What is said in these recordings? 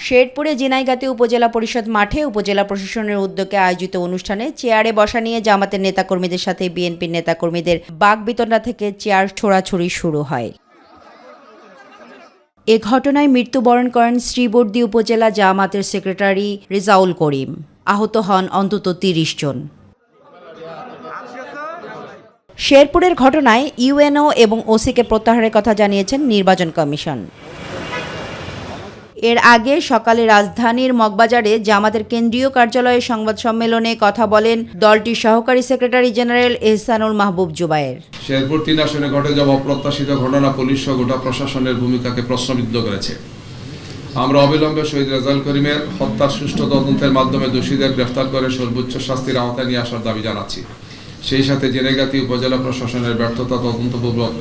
শেরপুরে ঝিনাইগাতী উপজেলা পরিষদ মাঠে উপজেলা প্রশাসনের উদ্যোগে আয়োজিত অনুষ্ঠানে চেয়ারে বসা নিয়ে জামাতের নেতাকর্মীদের সাথে বিএনপির নেতাকর্মীদের বাকবিতণ্ডা থেকে চেয়ার ছোড়াছুড়ি শুরু হয়। এ ঘটনায় মৃত্যুবরণ করেন শ্রীবর্দী উপজেলা জামাতের সেক্রেটারি রেজাউল করিম। আহত হন অন্তত ৩০ জন। শেরপুরের ঘটনায় ইউএনও এবং ওসিকে প্রত্যাহারের কথা জানিয়েছেন নির্বাচন কমিশন। এর আগে সকালে রাজধানীর মগবাজারে জামাতের কেন্দ্রীয় কার্যালয়ে সংবাদ সম্মেলনে কথা বলেন দলটির সহকারী সেক্রেটারি জেনারেল এহসানুল মাহবুব জুবায়ের। শেরপুর ৩ আসনে ঘটে যাওয়া অপ্রত্যাশিত ঘটনা পুলিশ ও গোটা প্রশাসনের ভূমিকাকে প্রশ্নবিদ্ধ করেছে। আমরা অবিলম্বে শহীদ রেজাউল করিমের হত্যার সুষ্ঠু তদন্তের মাধ্যমে দোষীদের গ্রেফতার করে সর্বোচ্চ শাস্তির আওতায় নিয়ে আসার দাবি জানাচ্ছি। সেই সাথে ঝিনাইগাতী উপজেলা প্রশাসনের ব্যর্থতা তদন্তপূর্বক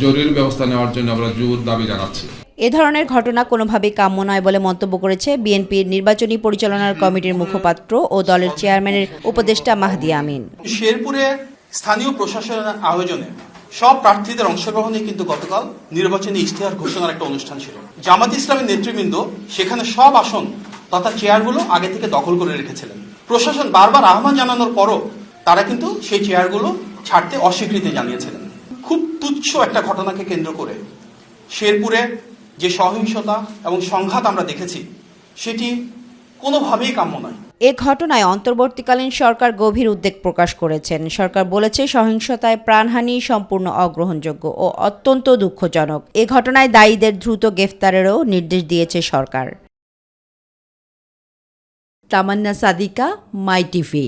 জরুরি ব্যবস্থা নেওয়ার জন্য আমরা জোর দাবি জানাচ্ছি। এ ধরনের ঘটনা কোনোভাবেই কাম্য নয় বলে মন্তব্য করেছে বিএনপির নির্বাচনী পরিচালনার কমিটির মুখপাত্র ও দলের চেয়ারম্যানের উপদেষ্টা মাহদি আমিন। শেরপুরে স্থানীয় প্রশাসনের আয়োজনে সব প্রার্থীদের অংশগ্রহণে কিন্তু গতকাল নির্বাচনী ইশতেহার ঘোষণার একটা অনুষ্ঠান ছিল। জামাত ইসলামের নেতৃবৃন্দ সেখানে সব আসন তথা চেয়ারগুলো আগে থেকে দখল করে রেখেছিলেন। প্রশাসন বারবার আহ্বান জানানোর পরও তারা কিন্তু সেই চেয়ারগুলো ছাড়তে অস্বীকৃতি জানিয়েছিলেন। খুব তুচ্ছ একটা ঘটনাকে কেন্দ্র করে শেরপুরে যে সহিংসতা এবং সংঘাত আমরা দেখেছি সেটি কোনোভাবেই কাম্য নয়। এ ঘটনায় অন্তর্বর্তীকালীন সরকার গভীর উদ্বেগ প্রকাশ করেছেন। সরকার বলেছে সহিংসতায় প্রাণহানি সম্পূর্ণ অগ্রহণযোগ্য ও অত্যন্ত দুঃখজনক। এ ঘটনায় দায়ীদের দ্রুত গ্রেফতারেরও নির্দেশ দিয়েছে সরকার। তামান্না সাদিকা, মাই টিভি।